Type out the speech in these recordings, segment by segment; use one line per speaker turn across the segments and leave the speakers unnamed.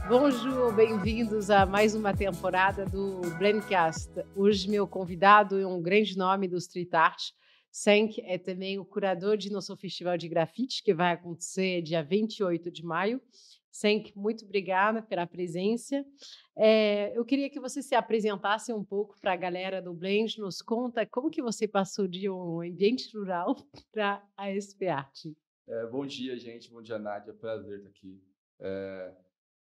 Bonjour, bem-vindos a mais uma temporada do Blendcast. Hoje meu convidado é um grande nome do street art. Senk é também o curador de nosso festival de grafite, que vai acontecer dia 28 de maio. Senk, muito obrigada pela presença. Eu queria que você se apresentasse um pouco para a galera do Blend, nos conta como que você passou de um ambiente rural para a SP Art.
Bom dia, gente. Bom dia, Nádia. Prazer estar aqui.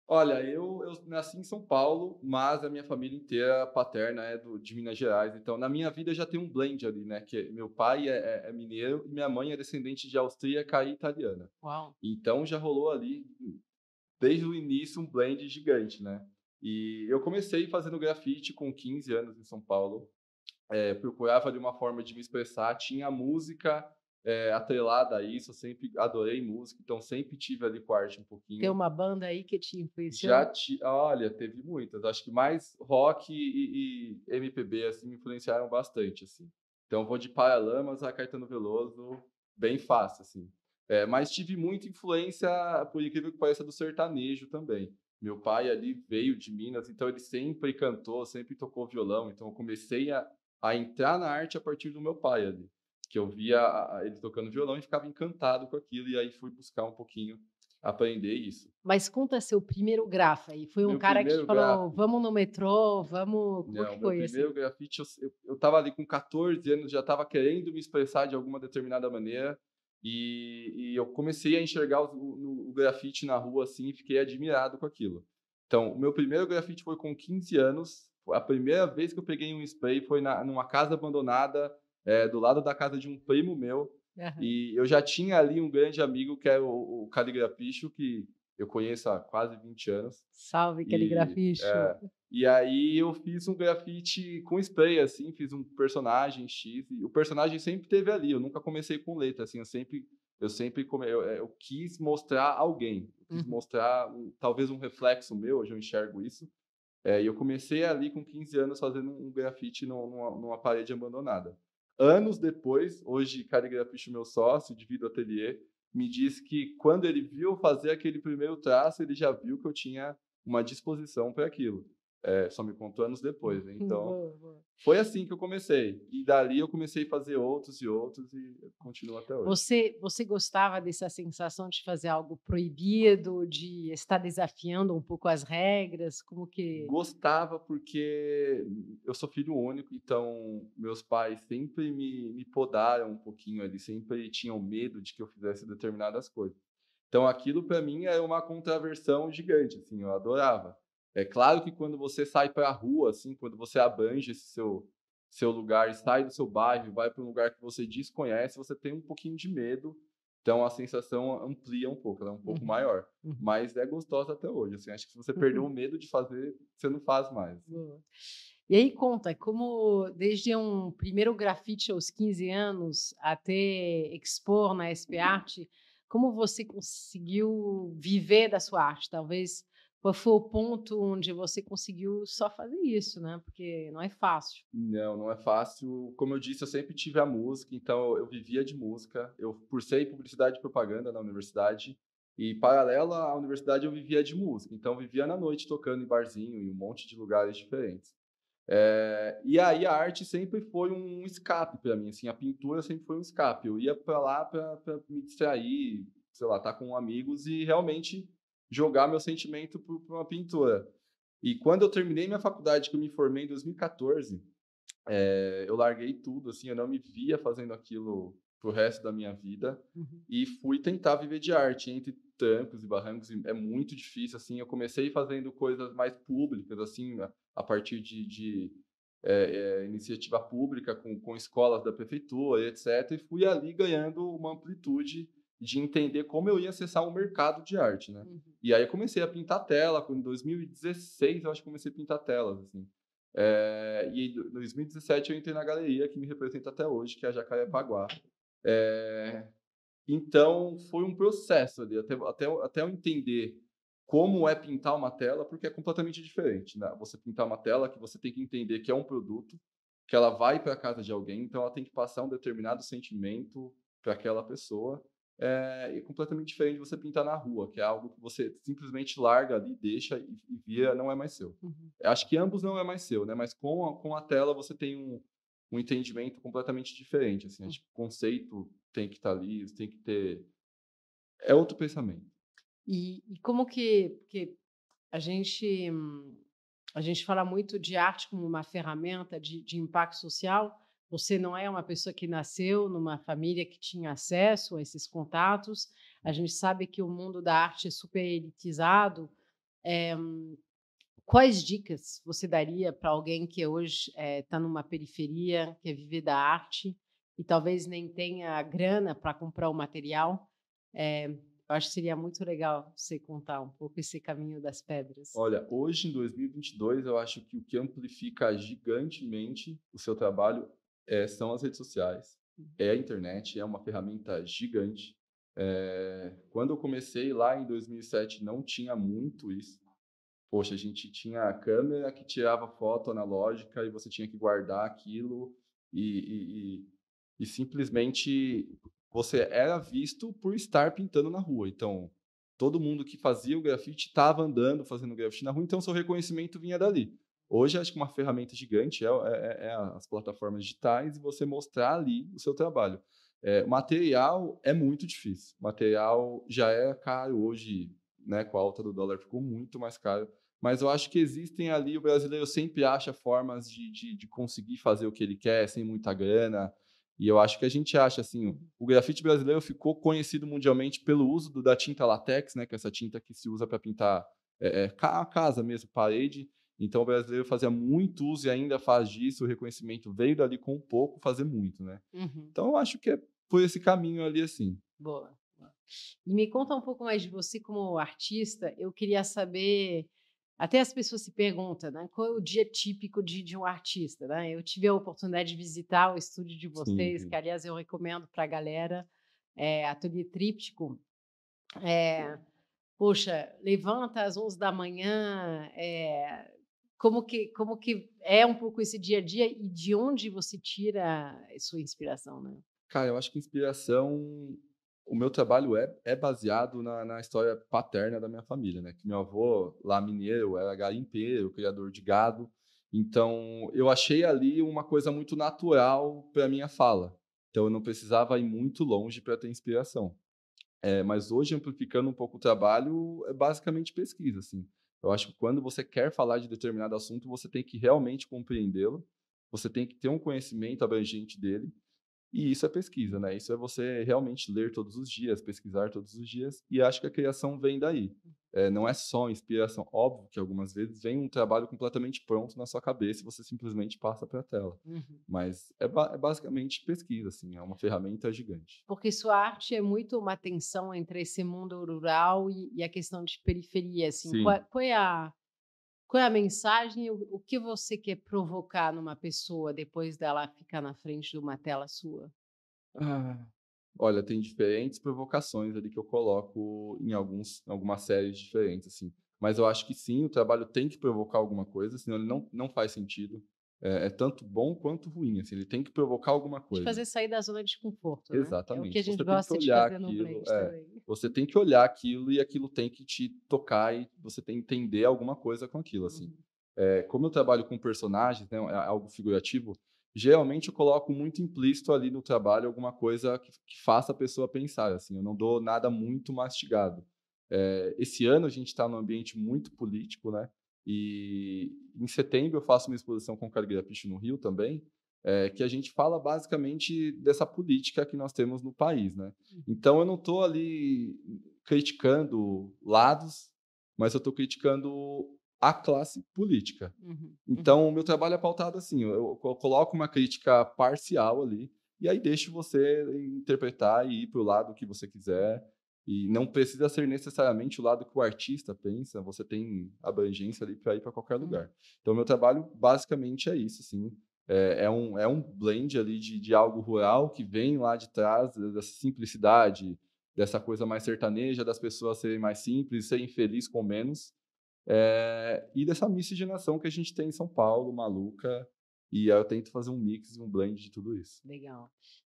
Olha, eu nasci em São Paulo, mas a minha família inteira paterna é de Minas Gerais. Então, na minha vida já tem um blend ali, né? Que meu pai é mineiro e minha mãe é descendente de austríaca e italiana.
Uau!
Então, já rolou ali, desde o início, um blend gigante, né? E eu comecei fazendo grafite com 15 anos em São Paulo. Procurava de uma forma de me expressar, tinha música atrelada a isso, eu sempre adorei música, então sempre tive ali com a arte um
Tem
pouquinho.
uma banda aí que te influenciou?
Olha, teve muitas, acho que mais rock e MPB, assim, me influenciaram bastante, assim. Então eu vou de Paralamas a Caetano Veloso, bem fácil, assim. Mas tive muita influência, por incrível que pareça, do sertanejo também. Meu pai ali veio de Minas, então ele sempre cantou, sempre tocou violão, então eu comecei a entrar na arte a partir do meu pai ali, que eu via ele tocando violão e ficava encantado com aquilo, e aí fui buscar um pouquinho aprender isso.
Mas conta seu primeiro grafo aí, foi um
Meu
cara que te
primeiro
falou:
grafo
"Vamos no metrô, vamos", como que
Não, meu
foi assim?
primeiro grafite eu estava ali com 14 anos, já estava querendo me expressar de alguma determinada maneira, e eu comecei a enxergar o grafite na rua, assim, e fiquei admirado com aquilo. Então, o meu primeiro grafite foi com 15 anos, a primeira vez que eu peguei um spray foi numa casa abandonada, do lado da casa de um primo meu,
Aham.
e eu já tinha ali um grande amigo que era o Caligrapicho, que eu conheço há quase 20 anos,
Salve
e
caligrafismo.
e aí eu fiz um grafite com spray, assim, fiz um personagem X, e o personagem sempre teve ali, eu nunca comecei com letra, assim, eu quis mostrar alguém, eu quis
Uhum.
mostrar talvez um reflexo meu, hoje eu enxergo isso, e eu comecei ali com 15 anos fazendo um grafite numa parede abandonada. Anos depois, hoje caligrafista meu sócio, divido o ateliê, me disse que quando ele viu eu fazer aquele primeiro traço, ele já viu que eu tinha uma disposição para aquilo. Só me contou anos depois, né, então
Boa, boa.
foi assim que eu comecei. E dali eu comecei a fazer outros e outros e continuo até hoje.
Você gostava dessa sensação de fazer algo proibido, de estar desafiando um pouco as regras, como que
Gostava, porque eu sou filho único, então meus pais sempre me podaram um pouquinho ali, sempre tinham medo de que eu fizesse determinadas coisas. Então aquilo para mim é uma contraversão gigante, assim, eu adorava. É claro que quando você sai para a rua, assim, quando você abrange esse seu lugar, sai do seu bairro, vai para um lugar que você desconhece, você tem um pouquinho de medo, então a sensação amplia um pouco, ela é um pouco
uhum,
maior.
uhum.
Mas é gostosa até hoje, assim, acho que se você perdeu o medo de fazer, você não faz mais.
Boa. E aí conta, como desde um primeiro grafite aos 15 anos até expor na SP Arte, como você conseguiu viver da sua arte? Talvez qual foi o ponto onde você conseguiu só fazer isso, né, porque não é fácil.
Não, não é fácil. Como eu disse, eu sempre tive a música, então eu vivia de música. Eu cursei publicidade e propaganda na universidade e, paralela à universidade, eu vivia de música. Então, eu vivia na noite tocando em barzinho, em um monte de lugares diferentes. E aí a arte sempre foi um escape para mim, assim, a pintura sempre foi um escape. Eu ia para lá para me distrair, sei lá, estar com amigos e realmente jogar meu sentimento para uma pintura. E quando eu terminei minha faculdade, que eu me formei em 2014, eu larguei tudo, assim, eu não me via fazendo aquilo pro resto da minha vida
Uhum.
e fui tentar viver de arte, entre trancos e barrancos, e é muito difícil, assim. Eu comecei fazendo coisas mais públicas, assim, a partir de iniciativa pública com escolas da prefeitura e etcétera, e fui ali ganhando uma amplitude de entender como eu ia acessar o mercado de arte, né.
Uhum.
E aí eu comecei a pintar tela, em 2016 eu acho que comecei a pintar telas, assim. E em 2017 eu entrei na galeria que me representa até hoje, que é a Jacarepaguá. Eh, então foi um processo ali, até eu entender como é pintar uma tela, porque é completamente diferente, né. Você pintar uma tela que você tem que entender que é um produto, que ela vai para a casa de alguém, então ela tem que passar um determinado sentimento para aquela pessoa. é completamente diferente de você pintar na rua, que é algo que você simplesmente larga ali, deixa e vira, não é mais seu.
Uhum.
Eu acho que ambos não é mais seu, né? Mas com a tela você tem um entendimento completamente diferente, assim. Acho que o conceito tem que estar ali, tem que ter... É outro pensamento.
E como que porque a gente a gente fala muito de arte como uma ferramenta de impacto social. Você não é uma pessoa que nasceu numa família que tinha acesso a esses contatos. A gente sabe que o mundo da arte é super elitizado. Eh, Quais dicas você daria para alguém que hoje está numa periferia, quer viver da arte e talvez nem tenha grana para comprar o material? Eu acho que seria muito legal você contar um pouco esse caminho das pedras.
Olha, hoje em 2022, eu acho que o que amplifica gigantemente o seu trabalho são as redes sociais, é a internet, é uma ferramenta gigante. Quando eu comecei lá em 2007, não tinha muito isso. Poxa, a gente tinha a câmera que tirava foto analógica e você tinha que guardar aquilo e, e, e simplesmente você era visto por estar pintando na rua. Então, todo mundo que fazia o grafite estava andando, fazendo grafite na rua, então seu reconhecimento vinha dali. Hoje, acho que uma ferramenta gigante é as plataformas digitais e você mostrar ali o seu trabalho. Material é muito difícil. Material já é caro hoje, né? Com a alta do dólar ficou muito mais caro. Mas eu acho que existem ali, o brasileiro sempre acha formas de conseguir fazer o que ele quer sem muita grana. E eu acho que a gente acha, assim, o grafite brasileiro ficou conhecido mundialmente pelo uso da tinta latex, né, que é essa tinta que se usa para pintar a casa mesmo, parede. Então o brasileiro fazia muito uso e ainda faz disso, o reconhecimento veio dali com um pouco, fazer muito, né.
Uhum.
Então eu acho que é por esse caminho ali, assim.
Boa, boa. E me conta um pouco mais de você como artista. Eu queria saber, até as pessoas se perguntam, né, qual é o dia típico de um artista, né? Eu tive a oportunidade de visitar o estúdio de
Sim,
vocês, que
sim.
aliás eu recomendo para a galera, Ateliê Tríptico. Eh, Poxa, levanta às 11 da manhã. Como que é um pouco esse dia a dia e de onde você tira a sua inspiração, né?
Cara, eu acho que inspiração, o meu trabalho é baseado na história paterna da minha família, né, que meu avô, lá mineiro, era garimpeiro, criador de gado, então eu achei ali uma coisa muito natural para minha fala, então eu não precisava ir muito longe para ter inspiração. Mas hoje, amplificando um pouco o trabalho, é basicamente pesquisa, assim. Eu acho que quando você quer falar de determinado assunto, você tem que realmente compreendê-lo, você tem que ter um conhecimento abrangente dele, e isso é pesquisa, né, isso é você realmente ler todos os dias, pesquisar todos os dias, e acho que a criação vem daí. Não é só inspiração, óbvio que algumas vezes vem um trabalho completamente pronto na sua cabeça e você simplesmente passa para a tela,
Uhum.
mas é basicamente pesquisa, assim, é uma ferramenta gigante.
Porque sua arte é muito uma tensão entre esse mundo rural e a questão de periferia, assim. Qual
Sim.
qual é a qual é a mensagem, o que você quer provocar numa pessoa depois dela ficar na frente de uma tela sua?
Ah, olha, tem diferentes provocações ali que eu coloco algumas séries diferentes, assim. Mas eu acho que sim, o trabalho tem que provocar alguma coisa, senão ele não faz sentido. É tanto bom quanto ruim, assim, ele tem que provocar alguma
Te
coisa.
fazer sair da zona de conforto, né. É o que a
Exatamente.
gente
Você tem que
gosta de
olhar
fazer no
aquilo,
Blend também.
você tem que olhar aquilo e aquilo tem que te tocar e você tem que entender alguma coisa com aquilo, assim.
Uhum.
Como eu trabalho com personagens, né, é algo figurativo, geralmente eu coloco muito implícito ali no trabalho alguma coisa que faça a pessoa pensar, assim, eu não dou nada muito mastigado. Esse ano a gente está num ambiente muito político, né, e em setembro eu faço uma exposição com caligrafite no Rio também, que a gente fala basicamente dessa política que nós temos no país, né.
Uhum.
Então eu não estou ali criticando lados, mas eu estou criticando a classe política.
Uhum. Uhum.
Então o meu trabalho é pautado assim, eu coloco uma crítica parcial ali, e aí deixo você interpretar e ir para o lado que você quiser, e não precisa ser necessariamente o lado que o artista pensa, você tem abrangência ali para ir para qualquer
Uhum.
lugar. Então o meu trabalho basicamente é isso, assim, é um blend ali de algo rural que vem lá de trás, dessa simplicidade, dessa coisa mais sertaneja, das pessoas serem mais simples, serem felizes com menos, e dessa miscigenação que a gente tem em São Paulo, maluca, e aí eu tento fazer um mix e um blend de tudo isso.
Legal.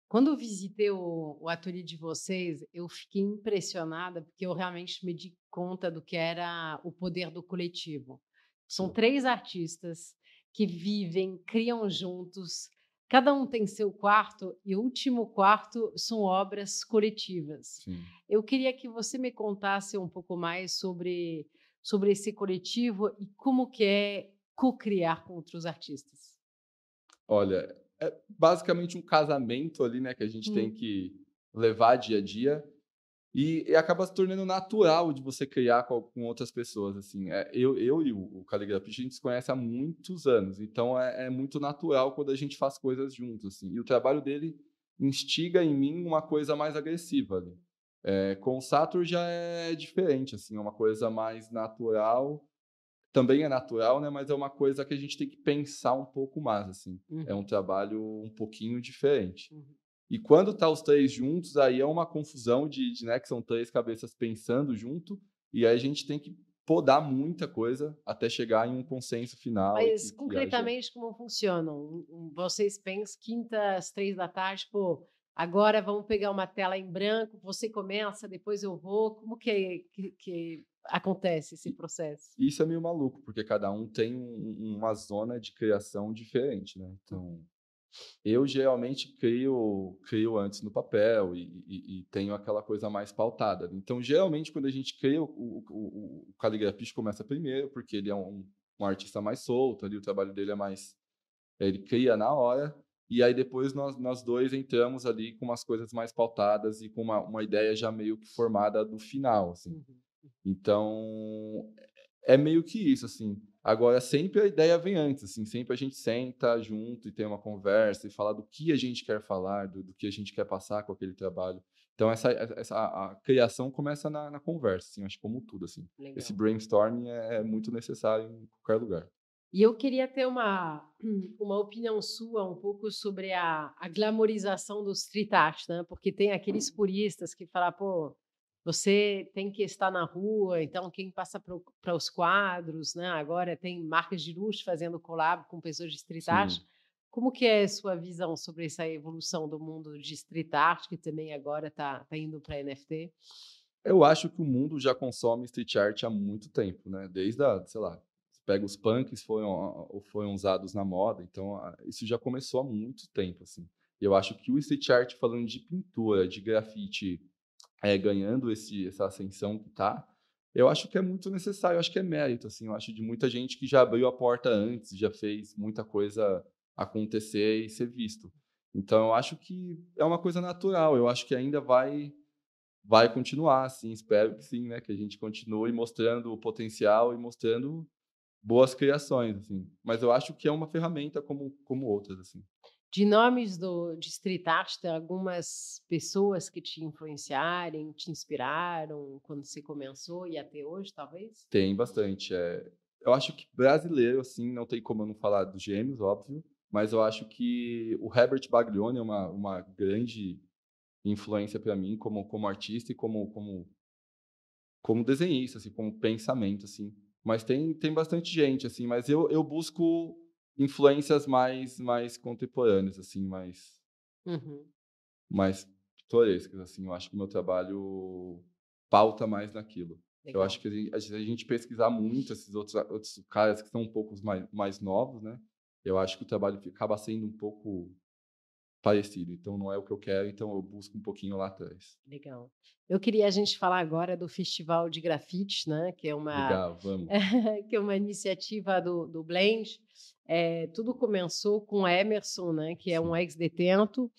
Quando eu visitei o ateliê de vocês, eu fiquei impressionada, porque eu realmente me di conta do que era o poder do coletivo. São
Sim,
3 artistas que vivem, criam juntos, cada um tem seu quarto e o último quarto são obras coletivas.
sim.
Eu queria que você me contasse um pouco mais sobre esse coletivo e como que é co-criar com outros artistas.
Olha, é basicamente um casamento ali, né, que a gente tem
Hum,
que levar dia a dia, e acaba se tornando natural de você criar com outras pessoas, assim. Eu e o caligrafista, a gente se conhece há muitos anos, então é muito natural quando a gente faz coisas juntos, assim. E o trabalho dele instiga em mim uma coisa mais agressiva ali. Com o Sator já é diferente, assim, é uma coisa mais natural. Também é natural, né, mas é uma coisa que a gente tem que pensar um pouco mais, assim. É um
uhum,
trabalho um pouquinho diferente.
uhum.
E quando tá os 3 juntos, aí é uma confusão né, que são 3 cabeças pensando junto, e aí a gente tem que podar muita coisa até chegar em um consenso final e
Mas
que haja.
concretamente como funcionam? Vocês pensam quinta às 15h, pô, agora vamos pegar uma tela em branco, você começa, depois eu vou, como que acontece esse
E
processo?
isso é meio maluco, porque cada um tem uma zona de criação diferente, né, então
Uhum,
eu geralmente crio antes no papel e tenho aquela coisa mais pautada. Então, geralmente, quando a gente cria, o caligrafista começa primeiro, porque ele é um artista mais solto ali, o trabalho dele é mais ele cria na hora, e aí depois nós 2 entramos ali com umas coisas mais pautadas e com uma ideia já meio que formada do final, assim.
uhum.
Então, é meio que isso, assim. Agora sempre a ideia vem antes, assim, sempre a gente senta junto e tem uma conversa e fala do que a gente quer falar, do que a gente quer passar com aquele trabalho. Então essa a criação começa na conversa, assim, acho que como tudo, assim. Esse
Legal.
brainstorming é muito necessário em qualquer lugar.
E eu queria ter uma opinião sua um pouco sobre a glamorização do street art, né, porque tem aqueles puristas que falam: "Pô, você tem que estar na rua, então quem passa para os quadros", né, agora tem marcas de luxo fazendo collab com pessoas de street art.
Sim.
Como que é a sua visão sobre essa evolução do mundo de street art, que também agora tá indo para NFT?
Eu acho que o mundo já consome street art há muito tempo, né, desde sei lá, você pega os punks foram usados na moda, então isso já começou há muito tempo, assim. E eu acho que o street art falando de pintura, de grafite, ganhando essa ascensão que tá, eu acho que é muito necessário, eu acho que é mérito, assim, eu acho de muita gente que já abriu a porta antes, já fez muita coisa acontecer e ser visto. Então eu acho que é uma coisa natural, eu acho que ainda vai continuar assim, espero que sim, né, que a gente continue mostrando o potencial e mostrando boas criações, assim. Mas eu acho que é uma ferramenta como outras, assim.
De nomes de street art, tem algumas pessoas que te influenciarem, te inspiraram quando você começou e até hoje, talvez?
Tem bastante, eu acho que brasileiro, assim, não tem como eu não falar dos Gêmeos, óbvio, mas eu acho que o Herbert Baglioni é uma grande influência para mim como artista e como desenhista, assim, como pensamento, assim. Mas tem bastante gente, assim, mas eu busco influências mais contemporâneas, assim,
Uhum,
mais pitorescas, assim. Eu acho que o meu trabalho pauta mais naquilo. Eu acho
legal.
que se a gente pesquisar muito esses outros caras que são um pouco mais novos, né, eu acho que o trabalho acaba sendo um pouco parecido. Então não é o que eu quero, então eu busco um pouquinho lá atrás.
Legal. Eu queria a gente falar agora do Festival de Grafite, né, que é uma
Legal, vamos.
que é uma iniciativa do Blend. Tudo começou com o Emerson, né, que é um
Sim,
ex-detento,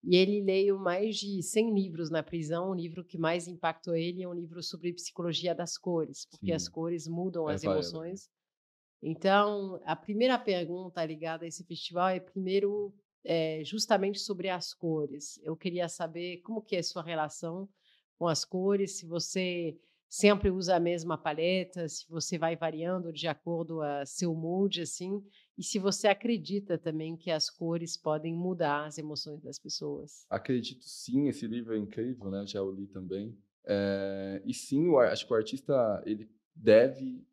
e ele leu mais de 100 livros na prisão. O livro que mais impactou ele é um livro sobre psicologia das cores, porque as
sim.
cores mudam as
Eva Ela, né.
emoções. Então, a primeira pergunta ligada a esse festival é primeiro, justamente sobre as cores. Eu queria saber como que é a sua relação com as cores, se você sempre usa a mesma paleta, se você vai variando de acordo a seu mood, assim, e se você acredita também que as cores podem mudar as emoções das pessoas.
Acredito sim, esse livro é incrível, né, já o li também. E sim, acho que o artista ele deve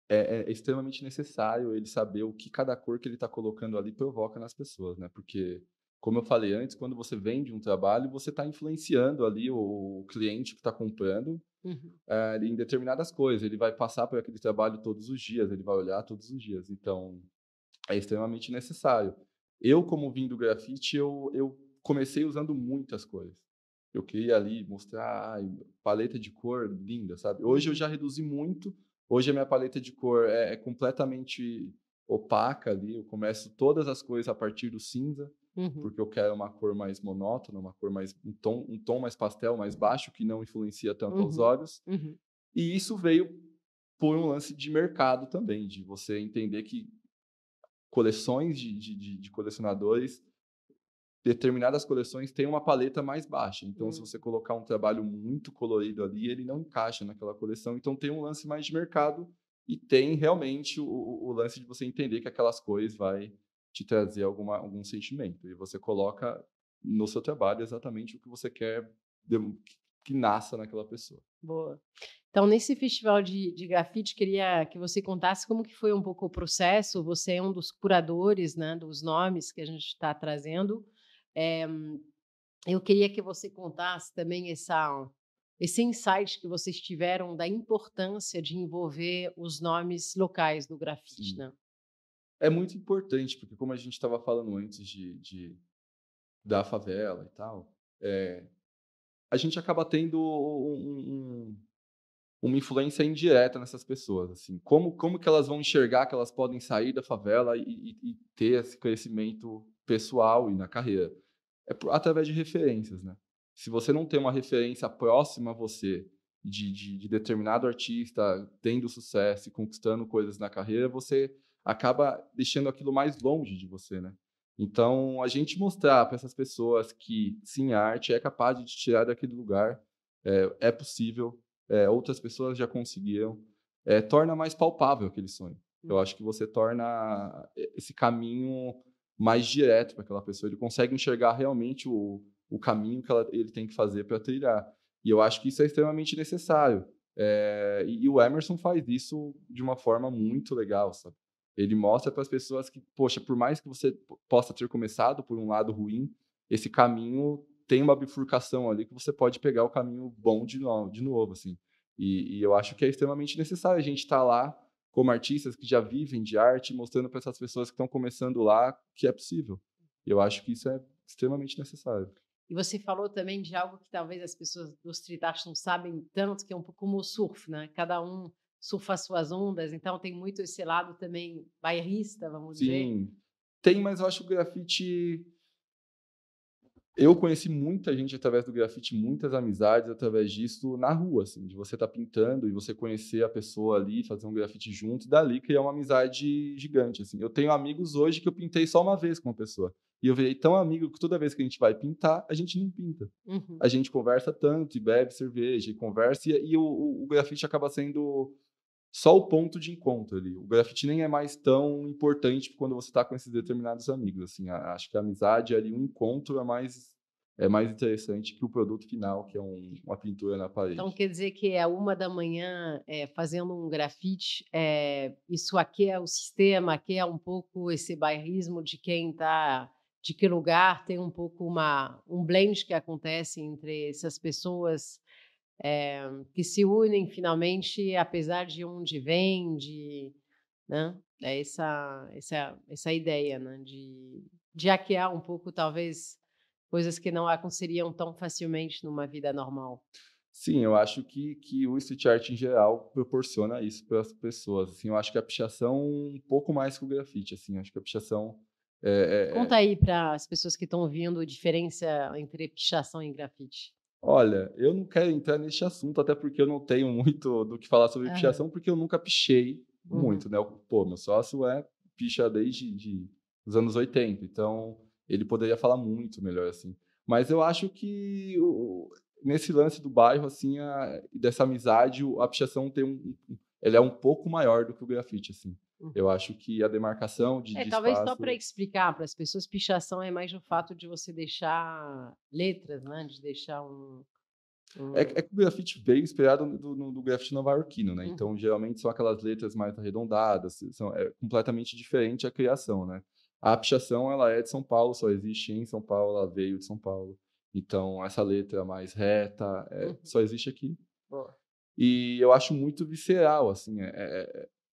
é extremamente necessário ele saber o que cada cor que ele está colocando ali provoca nas pessoas, né, porque como eu falei antes, quando você vende um trabalho, você está influenciando ali o cliente que está comprando
Uhum.
em determinadas coisas. Ele vai passar por aquele trabalho todos os dias, ele vai olhar todos os dias. Então, é extremamente necessário. Eu, como vim do grafite, eu comecei usando muitas cores. Eu queria ali mostrar, ai, paleta de cor linda, sabe? Hoje eu
Uhum.
já reduzi muito. Hoje a minha paleta de cor é completamente opaca ali. Eu começo todas as cores a partir do cinza,
Uhum.
porque eu quero uma cor mais monótona, uma cor mais um tom mais pastel, mais baixo, que não influencia tanto aos
Uhum.
olhos.
Uhum.
E isso veio por um lance de mercado também, de você entender que coleções de colecionadores, determinadas coleções têm uma paleta mais baixa. Então, se
Hum.
você colocar um trabalho muito colorido ali, ele não encaixa naquela coleção. Então, tem um lance mais de mercado e tem realmente o lance de você entender que aquelas cores vai te trazer algum sentimento. E você coloca no seu trabalho exatamente o que você quer que nasça naquela pessoa.
Boa. Então, nesse festival de grafite, queria que você contasse como que foi um pouco o processo. Você é um dos curadores, né, dos nomes que a gente está trazendo. Eh, eu queria que você contasse também esse insight que vocês tiveram da importância de envolver os nomes locais no grafite,
Sim.
né?
É muito importante, porque como a gente estava falando antes da favela e tal, a gente acaba tendo uma influência indireta nessas pessoas, assim. Como que elas vão enxergar que elas podem sair da favela e ter esse crescimento pessoal e na carreira? Através de referências, né. Se você não tem uma referência próxima a você de determinado artista tendo sucesso e conquistando coisas na carreira, você acaba deixando aquilo mais longe de você, né. Então, a gente mostrar para essas pessoas que, sim, a arte é capaz de te tirar daquele lugar, é possível, outras pessoas já conseguiram, torna mais palpável aquele sonho. Eu
Uhum.
acho que você torna esse caminho mais direto para aquela pessoa, ele consegue enxergar realmente o caminho que ele tem que fazer para trilhar. E eu acho que isso é extremamente necessário. E o Emerson faz isso de uma forma muito legal, sabe. Ele mostra para as pessoas que, poxa, por mais que você possa ter começado por um lado ruim, esse caminho tem uma bifurcação ali que você pode pegar o caminho bom de novo, assim. E eu acho que é extremamente necessário a gente estar lá como artistas que já vivem de arte, mostrando para essas pessoas que estão começando lá que é possível. E eu acho que isso é extremamente necessário.
E você falou também de algo que talvez as pessoas do street art não sabem tanto, que é um pouco como o surf, né? Cada um surfa as suas ondas, então tem muito esse lado também bairrista, vamos dizer.
Sim, tem, mas eu acho que o grafite. Eu conheci muita gente através do grafite, muitas amizades através disso na rua, assim, de você estar pintando e você conhecer a pessoa ali, fazer um grafite junto e dali criar uma amizade gigante, assim. Eu tenho amigos hoje que eu pintei só uma vez com uma pessoa. E eu virei tão amigo que toda vez que a gente vai pintar, a gente não pinta.
Uhum.
A gente conversa tanto e bebe cerveja e conversa e o grafite acaba sendo só o ponto de encontro ali. O grafite nem é mais tão importante quando você está com esses determinados amigos, assim, acho que a amizade ali, um encontro é mais interessante que o produto final, que é uma pintura na
Então
parede.
quer dizer que é 1 da manhã, fazendo um grafite, isso aqui é o sistema, aqui é um pouco esse bairrismo de quem está de que lugar, tem um pouco um blend que acontece entre essas pessoas, que se unem finalmente, apesar de onde vem, né, é essa ideia, né, de hackear um pouco, talvez, coisas que não aconteceriam tão facilmente numa vida normal.
Sim, eu acho que o street art em geral proporciona isso para as pessoas, assim, eu acho que a pichação um pouco mais que o grafite, assim, acho que a pichação
Conta aí para as pessoas que estão ouvindo a diferença entre pichação e grafite.
olha, eu não quero entrar nesse assunto, até porque eu não tenho muito do que falar sobre
Aham.
pichação, porque eu nunca pichei
Uhum.
muito, né. Pô, meu sócio picha desde os anos 80, então ele poderia falar muito melhor, assim. Mas eu acho que nesse lance do bairro, assim, dessa amizade, a pichação tem ele é um pouco maior do que o grafite, assim. Eu
Uhum.
acho que a demarcação de
Talvez só para
espaço.
explicar para as pessoas, pichação é mais o fato de você deixar letras, né, de deixar
É
um
que o grafite veio inspirado do grafite nova-iorquino, né, então
uhum.
geralmente são aquelas letras mais arredondadas, é completamente diferente a criação, né. A pichação, ela é de São Paulo, só existe em São Paulo, ela veio de São Paulo. Então, essa letra mais reta,
Uhum.
só existe aqui.
Boa.
E eu acho muito visceral, assim,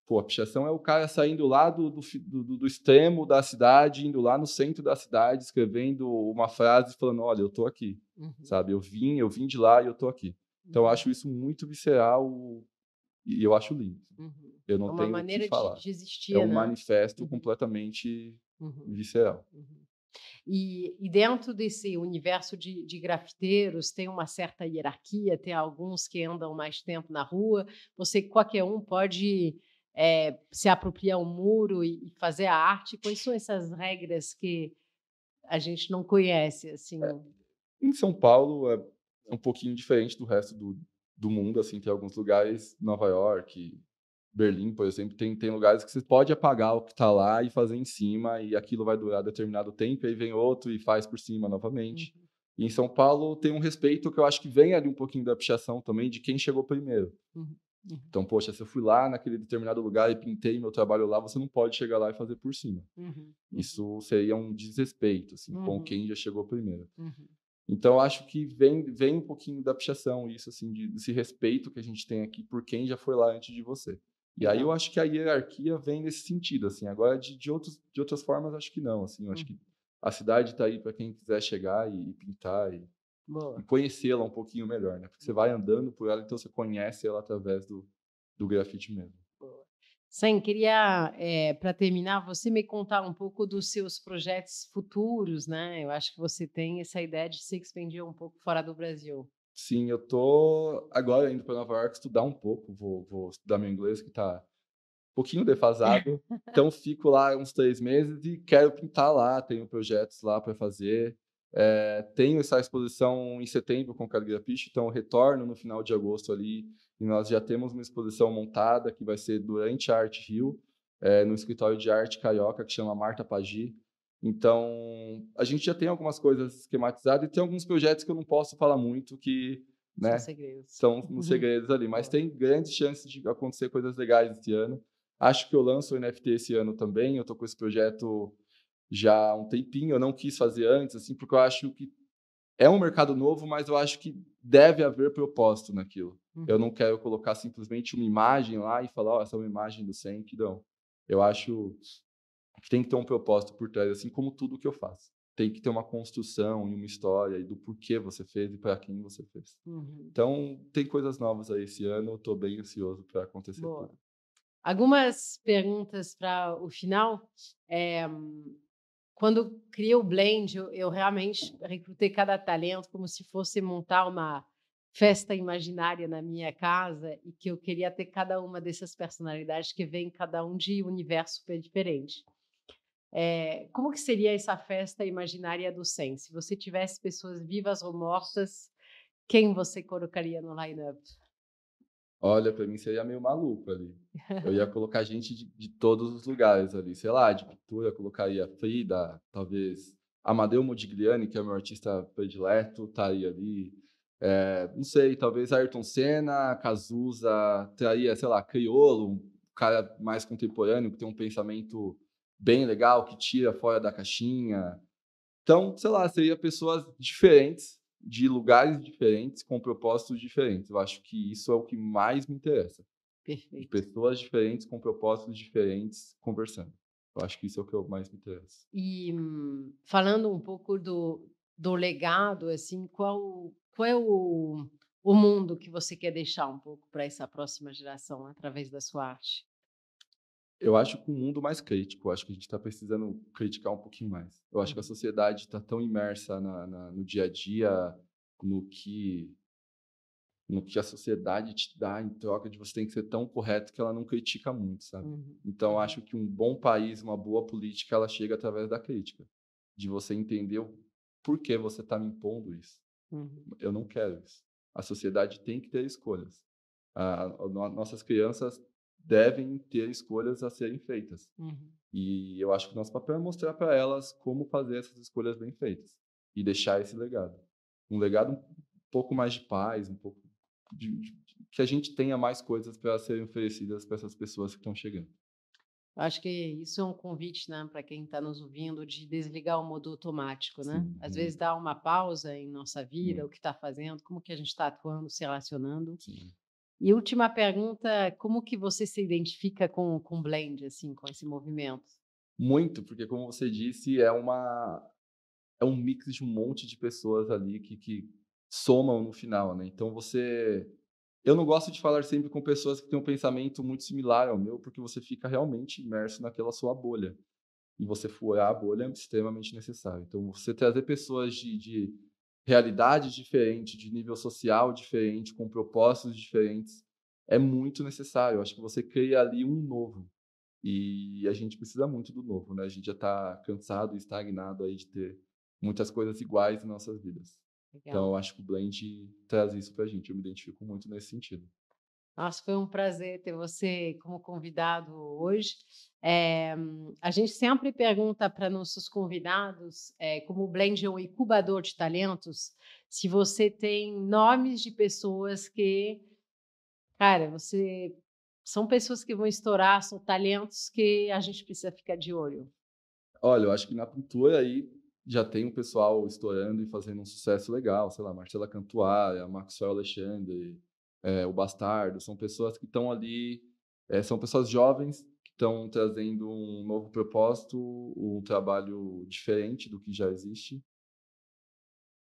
pô, a pichação é o cara saindo lá do extremo da cidade, indo lá no centro da cidade, escrevendo uma frase falando, olha, eu tô aqui,
Uhum.
sabe? Eu vim de lá e eu tô aqui. Então, eu
Uhum.
acho isso muito visceral e eu acho lindo.
Uhum.
Eu
É
não
uma
tenho o que
maneira
falar.
de
É
existir,
um
né?
manifesto
Uhum.
completamente
Uhum.
visceral.
Uhum. E dentro desse universo de grafiteiros, tem uma certa hierarquia, tem alguns que andam mais tempo na rua, você qualquer um pode, se apropriar um muro e fazer a arte. Quais são essas regras que a gente não conhece, assim?
Em São Paulo é um pouquinho diferente do resto do mundo, assim, tem alguns lugares, Nova York, Berlim, por exemplo, tem lugares que você pode apagar o que está lá e fazer em cima, e aquilo vai durar determinado tempo, aí vem outro e faz por cima novamente.
Uhum,
E em São Paulo tem um respeito que eu acho que vem ali um pouquinho da pichação também, de quem chegou primeiro.
uhum, uhum,
Então, poxa, se eu fui lá naquele determinado lugar e pintei meu trabalho lá, você não pode chegar lá e fazer por cima.
uhum, uhum,
Isso seria um desrespeito, assim, com
uhum,
quem já chegou primeiro.
uhum,
Então, eu acho que vem um pouquinho da pichação, isso, assim, desse respeito que a gente tem aqui por quem já foi lá antes de você. E aí eu
legal.
acho que a hierarquia vem nesse sentido, assim. Agora, de outras formas, acho que não, assim. Eu acho que
Uhum,
a cidade está aí para quem quiser chegar e pintar e
boa,
conhecê-la um pouquinho melhor, né? Porque você vai
boa.
andando por ela, então você conhece ela através do grafite mesmo.
Boa. Sam, queria, para terminar, você me contar um pouco dos seus projetos futuros, né? Eu acho que você tem essa ideia de se expandir um pouco fora do Brasil.
Sim, eu tô agora indo para Nova York estudar um pouco, vou estudar meu inglês que está pouquinho defasado, então fico lá uns 3 meses e quero pintar lá, tenho projetos lá para fazer. Tenho essa exposição em setembro com Caligrafite, então retorno no final de agosto ali, e nós já temos uma exposição montada que vai ser durante a Art Rio, no escritório de arte carioca que chama Marta Pagi. Então, a gente já tem algumas coisas esquematizadas e tem alguns projetos que eu não posso falar muito que,
São
né,
segredos.
são nos segredos ali, mas
Boa.
tem grandes chances de acontecer coisas legais esse ano. Acho que eu lanço o NFT esse ano também. Eu tô com esse projeto já há um tempinho. Eu não quis fazer antes, assim, porque eu acho que é um mercado novo, mas eu acho que deve haver propósito naquilo. Eu
Uhum,
não quero colocar simplesmente uma imagem lá e falar, ó, essa é uma imagem do Senk, não. Eu acho que tem que ter um propósito por trás, assim como tudo que eu faço. Tem que ter uma construção e uma história e do porquê você fez e para quem você fez.
uhum.
Então, tem coisas novas aí esse ano. Eu tô bem ansioso para acontecer
Boa.
tudo.
Algumas perguntas para o final. Quando criei o Blend, eu realmente recrutei cada talento como se fosse montar uma festa imaginária na minha casa e que eu queria ter cada uma dessas personalidades que vem cada um de universo super diferente. Como que seria essa festa imaginária do Sen? Se você tivesse pessoas vivas ou mortas, quem você colocaria no line-up?
Olha, pra mim seria meio maluco ali. Eu ia colocar gente de todos os lugares ali, sei lá, de pintura, eu colocaria Frida, talvez Amadeu Modigliani, que é meu artista predileto, estaria ali. Não sei, talvez Ayrton Senna, Cazuza, traria, sei lá, Criolo, um cara mais contemporâneo, que tem um pensamento bem legal, que tira fora da caixinha. Então, sei lá, seria pessoas diferentes, de lugares diferentes, com propósitos diferentes. Eu acho que isso é o que mais me interessa, de
Perfeito.
pessoas diferentes com propósitos diferentes conversando. Eu acho que isso é o que eu mais me interessa.
E falando um pouco do legado, assim, qual é o mundo que você quer deixar um pouco para essa próxima geração através da sua arte?
Eu acho que um mundo mais crítico, eu acho que a gente está precisando criticar um pouquinho mais. Eu acho que a
Uhum,
sociedade está tão imersa no dia a dia, no que no que a sociedade te dá em troca de você tem que ser tão correto que ela não critica muito, sabe?
uhum,
Então, eu
uhum,
acho que um bom país, uma boa política, ela chega através da crítica, de você entender o porquê você está me impondo isso.
uhum,
Eu não quero isso. A sociedade tem que ter escolhas. Nossas crianças devem ter escolhas a serem feitas.
uhum.
E eu acho que nosso papel é mostrar para elas como fazer essas escolhas bem feitas e deixar esse legado. Um legado um pouco mais de paz, um pouco que a gente tenha mais coisas para serem oferecidas para essas pessoas que estão chegando.
Eu acho que isso é um convite, né, para quem está nos ouvindo, de desligar o modo automático, né?
Sim,
Às vezes
muito,
dar uma pausa em nossa vida, o
muito,
que está fazendo, como que a gente está atuando, se relacionando.
sim.
E última pergunta, como que você se identifica com o Blend, assim, com esse movimento?
Muito, porque como você disse, é um mix de um monte de pessoas ali que somam no final, né. Então eu não gosto de falar sempre com pessoas que têm um pensamento muito similar ao meu, porque você fica realmente imerso naquela sua bolha. E você furar a bolha é extremamente necessário. Então você trazer pessoas de realidade diferente, de nível social diferente, com propósitos diferentes, é muito necessário. Eu acho que você cria ali um novo. E a gente precisa muito do novo, né, a gente já está cansado e estagnado aí de ter muitas coisas iguais em nossas vidas. Então
Legal.
eu acho que o Blend traz isso pra gente, eu me identifico muito nesse sentido.
Nossa, foi um prazer ter você como convidado hoje. A gente sempre pergunta para nossos convidados, como o Blend é um incubador de talentos, se você tem nomes de pessoas que, cara, você são pessoas que vão estourar, são talentos que a gente precisa ficar de olho.
Olha, eu acho que na pintura aí já tem um pessoal estourando e fazendo um sucesso legal, sei lá, Marcela Cantuária, Maxwell Alexandre, o Bastardo, são pessoas que estão ali, são pessoas jovens que estão trazendo um novo propósito, um trabalho diferente do que já existe.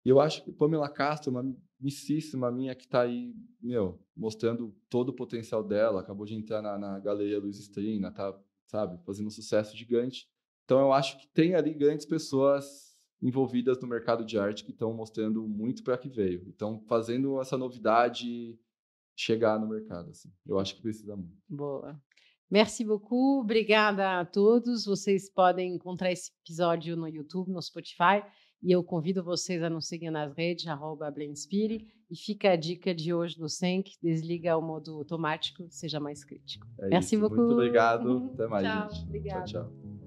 E eu acho que Pamela Castro é uma amicíssima minha que está aí, meu, mostrando todo o potencial dela, acabou de entrar na Galeria Luiz Estrina, tá, sabe, fazendo um sucesso gigante. Então eu acho que tem ali grandes pessoas envolvidas no mercado de arte que estão mostrando muito para que veio. Então fazendo essa novidade chegar no mercado, assim. Eu acho que precisa muito.
Boa. Merci beaucoup, obrigada a todos. Vocês podem encontrar esse episódio no YouTube, no Spotify, e eu convido vocês a nos seguir nas redes, @Blenspire, e fica a dica de hoje do Senk, desliga o modo automático, seja mais crítico.
É
Merci
isso. Muito
beaucoup.
obrigado. Até mais,
Tchau,
gente. Tchau,
obrigada.
tchau.